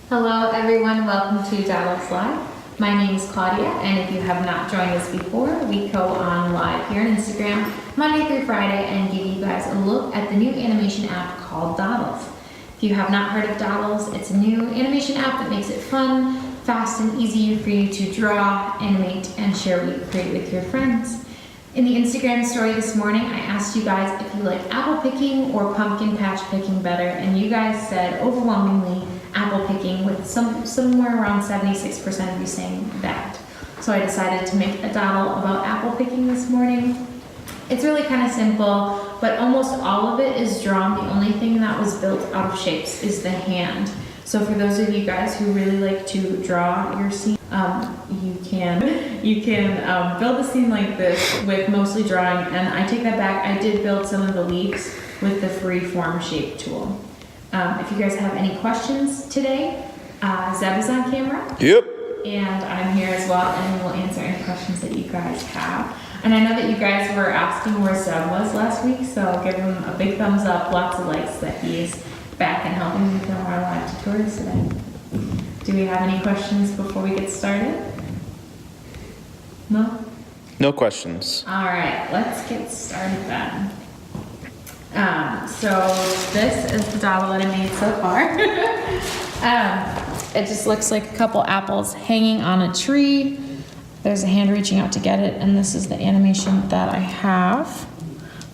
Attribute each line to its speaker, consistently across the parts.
Speaker 1: Hello everyone, welcome to Dodles Live. My name is Claudia, and if you have not joined us before, we go on live here on Instagram Monday through Friday and give you guys a look at the new animation app called Dodles. If you have not heard of Dodles, it's a new animation app that makes it fun, fast, and easy for you to draw, animate, and share what you create with your friends. In the Instagram story this morning, I asked you guys if you like apple picking or pumpkin patch picking better, and you guys said overwhelmingly apple picking, with somewhere around 76% of you saying that. So I decided to make a dodl about apple picking this morning. It's really kind of simple, but almost all of it is drawn. The only thing that was built out of shapes is the hand. So for those of you guys who really like to draw your scene, you can build a scene like this with mostly drawing, and I take that back. I did build some of the leaves with the freeform shape tool. If you guys have any questions today, Zeb is on camera.
Speaker 2: Yep.
Speaker 1: And I'm here as well, and we'll answer any questions that you guys have. And I know that you guys were asking where Zeb was last week, so I'll give him a big thumbs up, lots of likes that he is back and helping me film our live tutorials today. Do we have any questions before we get started? No?
Speaker 2: No questions.
Speaker 1: All right, let's get started then. So this is the dodl that I made so far. It just looks like a couple apples hanging on a tree. There's a hand reaching out to get it, and this is the animation that I have.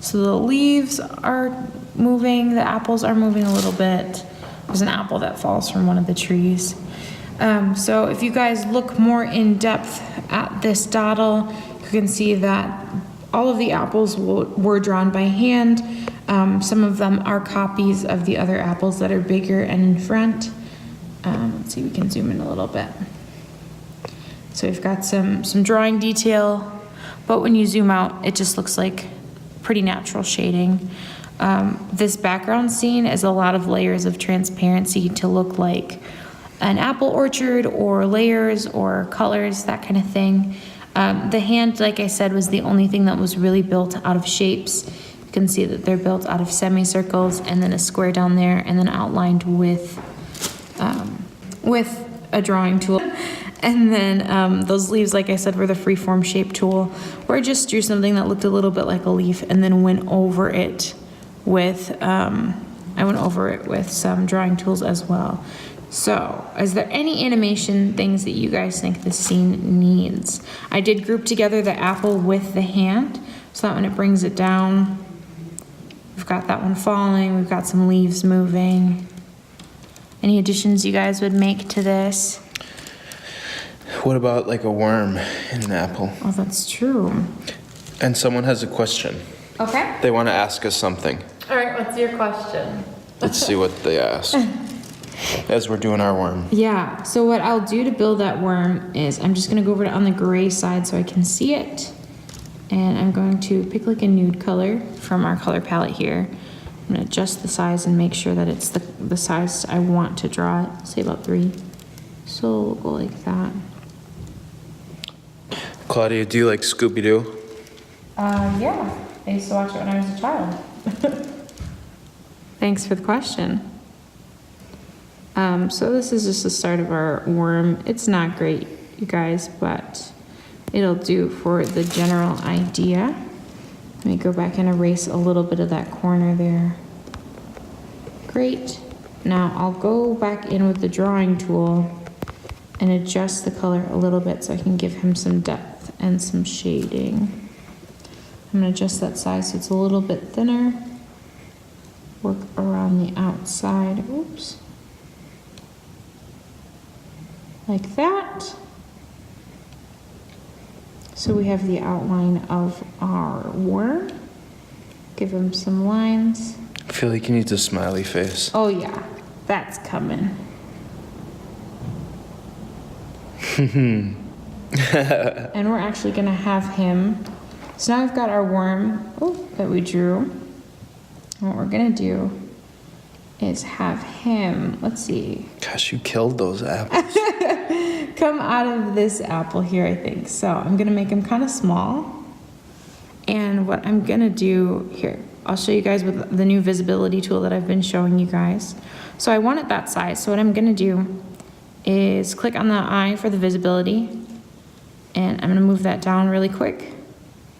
Speaker 1: So the leaves are moving, the apples are moving a little bit. There's an apple that falls from one of the trees. So if you guys look more in depth at this dodl, you can see that all of the apples were drawn by hand. Some of them are copies of the other apples that are bigger and in front. Let's see, we can zoom in a little bit. So we've got some drawing detail, but when you zoom out, it just looks like pretty natural shading. This background scene is a lot of layers of transparency to look like an apple orchard or layers or colors, that kind of thing. The hand, like I said, was the only thing that was really built out of shapes. You can see that they're built out of semicircles and then a square down there and then outlined with a drawing tool. And then those leaves, like I said, were the freeform shape tool, where I just drew something that looked a little bit like a leaf and then went over it with some drawing tools as well. So, is there any animation things that you guys think this scene needs? I did group together the apple with the hand, so that when it brings it down, we've got that one falling, we've got some leaves moving. Any additions you guys would make to this?
Speaker 2: What about like a worm in an apple?
Speaker 1: Oh, that's true.
Speaker 2: And someone has a question.
Speaker 1: Okay.
Speaker 2: They want to ask us something.
Speaker 1: All right, what's your question?
Speaker 2: Let's see what they ask as we're doing our worm.
Speaker 1: Yeah, so what I'll do to build that worm is I'm just going to go over to on the gray side so I can see it. And I'm going to pick like a nude color from our color palette here. I'm going to adjust the size and make sure that it's the size I want to draw it. Say about 3. So we'll go like that.
Speaker 2: Claudia, do you like Scooby-Doo?
Speaker 1: Yeah. I used to watch it when I was a child. Thanks for the question. So this is just the start of our worm. It's not great, you guys, but it'll do for the general idea. Let me go back and erase a little bit of that corner there. Great. Now I'll go back in with the drawing tool and adjust the color a little bit so I can give him some depth and some shading. I'm going to adjust that size so it's a little bit thinner. Work around the outside. Oops. Like that. So we have the outline of our worm. Give him some lines.
Speaker 2: I feel like he needs a smiley face.
Speaker 1: Oh yeah, that's coming. And we're actually gonna have him. So now we've got our worm that we drew. And what we're gonna do is have him, let's see.
Speaker 2: Gosh, you killed those apples.
Speaker 1: Come out of this apple here, I think. So I'm gonna make him kind of small. And what I'm gonna do here, I'll show you guys with the new visibility tool that I've been showing you guys. So I want it that size. So what I'm gonna do is click on the eye for the visibility. And I'm gonna move that down really quick.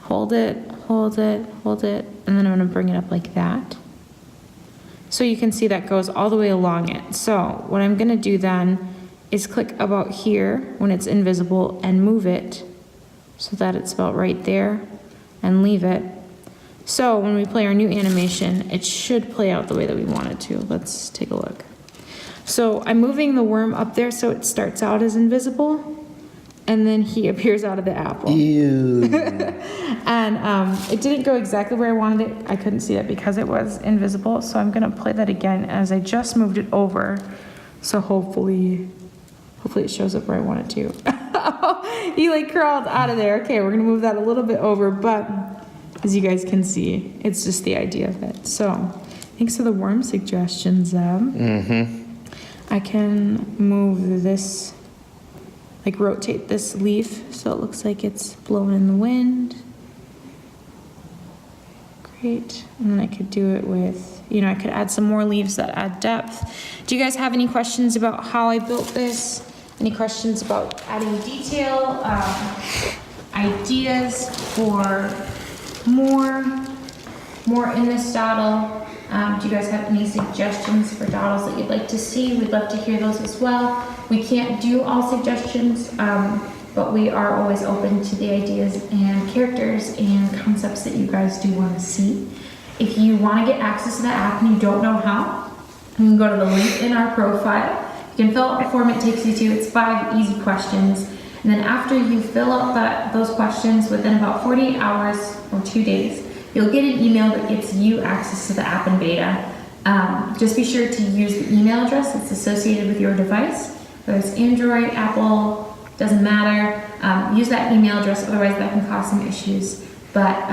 Speaker 1: Hold it, hold it, hold it, and then I'm gonna bring it up like that. So you can see that goes all the way along it. So what I'm gonna do then is click about here when it's invisible and move it so that it's about right there and leave it. So when we play our new animation, it should play out the way that we want it to. Let's take a look. So I'm moving the worm up there so it starts out as invisible, and then he appears out of the apple.
Speaker 2: Ew.
Speaker 1: And it didn't go exactly where I wanted it. I couldn't see it because it was invisible. So I'm gonna play that again as I just moved it over. So hopefully it shows up where I want it to. He like crawled out of there. Okay, we're gonna move that a little bit over, but as you guys can see, it's just the idea of it. So thanks for the worm suggestions, Zeb. I can move this, like rotate this leaf so it looks like it's blowing in the wind. Great. And then I could do it with, I could add some more leaves that add depth. Do you guys have any questions about how I built this? Any questions about adding detail? Ideas for more in this dodl? Do you guys have any suggestions for dodls that you'd like to see? We'd love to hear those as well. We can't do all suggestions, but we are always open to the ideas and characters and concepts that you guys do want to see. If you want to get access to the app and you don't know how, you can go to the link in our profile. You can fill out the form it takes you to. It's 5 easy questions. And then after you fill out those questions within about 48 hours or 2 days, you'll get an email that gets you access to the app in beta. Just be sure to use the email address that's associated with your device. Whether it's Android, Apple, doesn't matter. Use that email address, otherwise that can cause some issues. But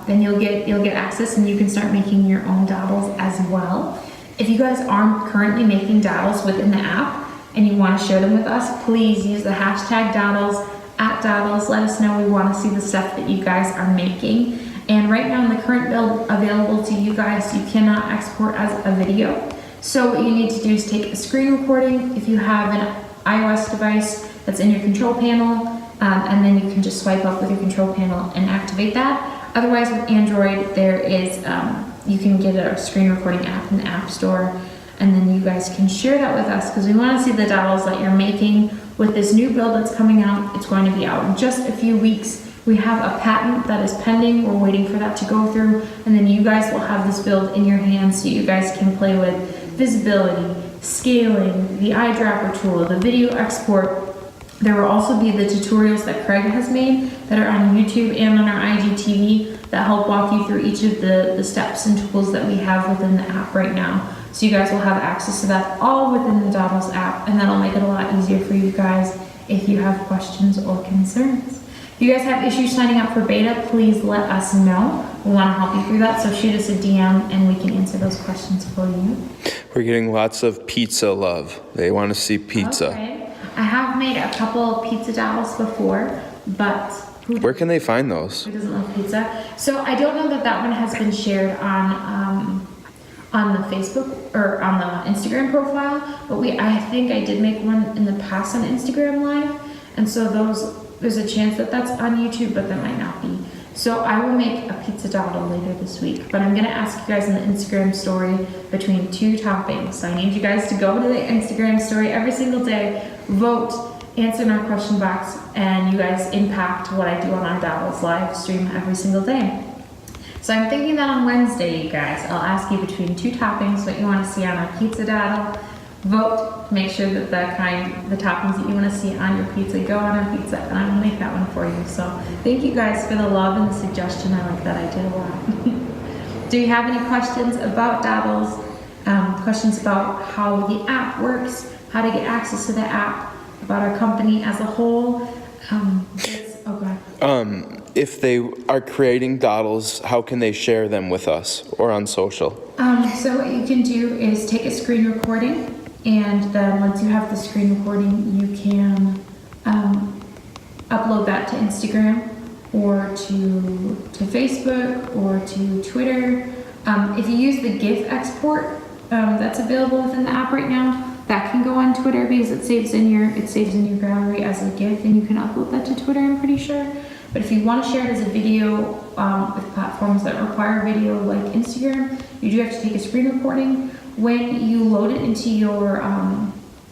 Speaker 1: then you'll get access and you can start making your own dodls as well. If you guys aren't currently making dodls within the app and you want to share them with us, please use the hashtag dodls @dodls. Let us know. We want to see the stuff that you guys are making. And right now in the current build available to you guys, you cannot export as a video. So what you need to do is take a screen recording if you have an iOS device that's in your control panel, and then you can just swipe up with your control panel and activate that. Otherwise with Android, there is, you can get a screen recording app in the App Store, and then you guys can share that with us because we want to see the dodls that you're making with this new build that's coming out. It's going to be out in just a few weeks. We have a patent that is pending. We're waiting for that to go through, and then you guys will have this build in your hands so you guys can play with visibility, scaling, the eyedropper tool, the video export. There will also be the tutorials that Craig has made that are on YouTube and on our IGTV that help walk you through each of the steps and tools that we have within the app right now. So you guys will have access to that all within the Dodles app, and that'll make it a lot easier for you guys if you have questions or concerns. If you guys have issues signing up for beta, please let us know. We want to help you through that, so shoot us a DM and we can answer those questions for you.
Speaker 2: We're getting lots of pizza love. They want to see pizza.
Speaker 1: Okay. I have made a couple pizza dodls before, but
Speaker 2: where can they find those?
Speaker 1: Who doesn't love pizza? So I don't know that that one has been shared on the Facebook or on the Instagram profile, but I think I did make one in the past on Instagram Live, and so there's a chance that that's on YouTube, but that might not be. So I will make a pizza dodl later this week, but I'm gonna ask you guys in the Instagram story between 2 toppings. So I need you guys to go to the Instagram story every single day, vote, answer in our question box, and you guys impact what I do on our Dodles live stream every single day. So I'm thinking that on Wednesday, you guys, I'll ask you between 2 toppings what you want to see on our pizza dodl. Vote, make sure that the toppings that you want to see on your pizza go on our pizza, and I will make that one for you. So thank you guys for the love and the suggestion. I like that. I did a lot. Do you have any questions about Dodles? Questions about how the app works, how to get access to the app, about our company as a whole?
Speaker 2: If they are creating dodls, how can they share them with us or on social?
Speaker 1: So what you can do is take a screen recording, and then once you have the screen recording, you can upload that to Instagram or to Facebook or to Twitter. If you use the GIF export that's available within the app right now, that can go on Twitter because it saves in your gallery as a GIF, and you can upload that to Twitter, I'm pretty sure. But if you want to share it as a video with platforms that require video like Instagram, you do have to take a screen recording. When you load it into your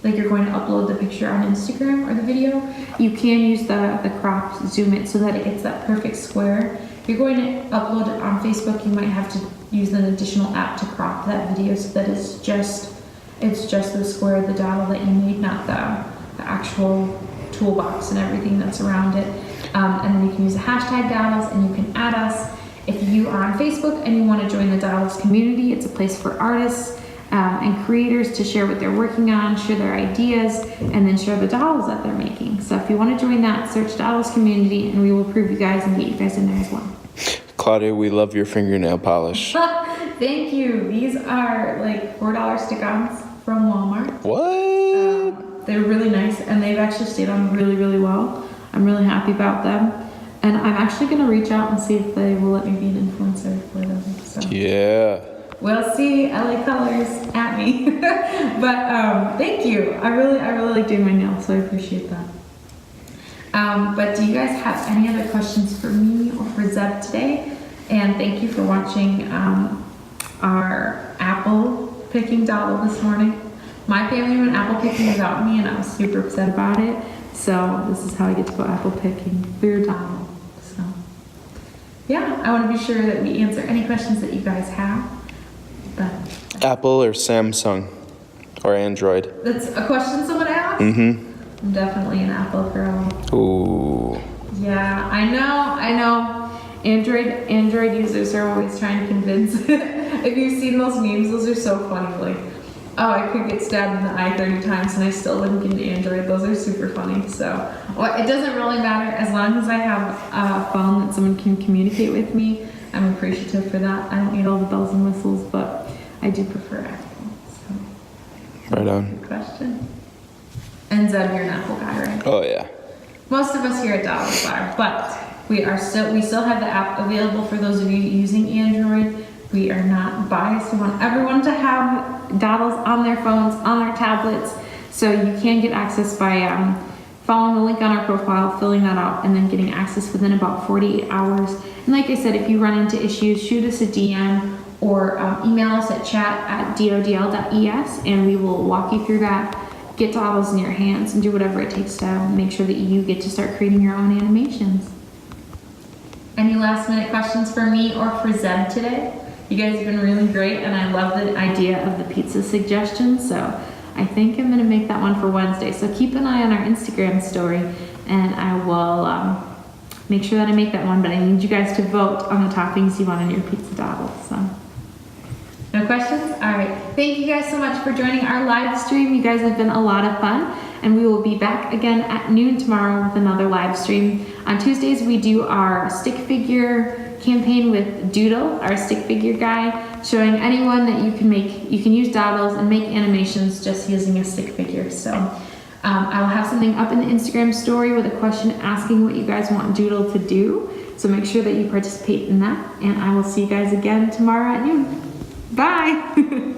Speaker 1: like you're going to upload the picture on Instagram or the video, you can use the crop, zoom it so that it gets that perfect square. If you're going to upload it on Facebook, you might have to use an additional app to crop that video so that it's just the square of the dottle that you made, not the actual toolbox and everything that's around it. And then you can use the hashtag Dodles, and you can add us. If you are on Facebook and you want to join the Dodles community, it's a place for artists and creators to share what they're working on, share their ideas, and then share the dodls that they're making. So if you want to join that, search Dodles community, and we will approve you guys and get you guys in there as well.
Speaker 2: Claudia, we love your fingernail polish.
Speaker 1: Thank you. These are like $4 stick-ons from Walmart.
Speaker 2: What?
Speaker 1: They're really nice, and they've actually stayed on really, really well. I'm really happy about them. And I'm actually going to reach out and see if they will let me be an influencer for them. So.
Speaker 2: Yeah.
Speaker 1: We'll see. LA Colors at me. But thank you. I really like doing my nails, so I appreciate that. But do you guys have any other questions for me or for Zeb today? And thank you for watching our apple picking dottle this morning. My family went apple picking without me, and I was super upset about it. So this is how I get to go apple picking through dottle. So yeah, I want to be sure that we answer any questions that you guys have. But
Speaker 2: Apple or Samsung or Android?
Speaker 1: that's a question someone asked.
Speaker 2: Mm-hmm.
Speaker 1: I'm definitely an Apple girl.
Speaker 2: Ooh.
Speaker 1: Yeah, I know. Android users are always trying to convince. If you've seen those memes, those are so funny. Like, oh, I could get stabbed in the eye 30 times and I still wouldn't get an Android. Those are super funny. So, well, it doesn't really matter as long as I have a phone that someone can communicate with me. I'm appreciative for that. I don't need all the bells and whistles, but I do prefer Apple. So,
Speaker 2: right on.
Speaker 1: good question. And Zeb, you're an Apple guy, right?
Speaker 2: Oh yeah.
Speaker 1: Most of us here at Dodles are, but we still have the app available for those of you using Android. We are not biased. We want everyone to have Dodles on their phones, on their tablets, so you can get access by following the link on our profile, filling that out, and then getting access within about 48 hours. And like I said, if you run into issues, shoot us a DM or email us at chat@dodl.es, and we will walk you through that. Get Dodles in your hands and do whatever it takes to make sure that you get to start creating your own animations. Any last minute questions for me or for Zeb today? You guys have been really great, and I love the idea of the pizza suggestion, so I think I'm gonna make that one for Wednesday. So keep an eye on our Instagram story, and I will make sure that I make that one, but I need you guys to vote on the toppings you want in your pizza Dodle. So. No questions? All right. Thank you guys so much for joining our live stream. You guys have been a lot of fun, and we will be back again at noon tomorrow with another live stream. On Tuesdays, we do our stick figure campaign with Doodle, our stick figure guy, showing anyone that you can use Dodles and make animations just using a stick figure. So I will have something up in the Instagram story with a question asking what you guys want Doodle to do. So make sure that you participate in that, and I will see you guys again tomorrow at noon. Bye!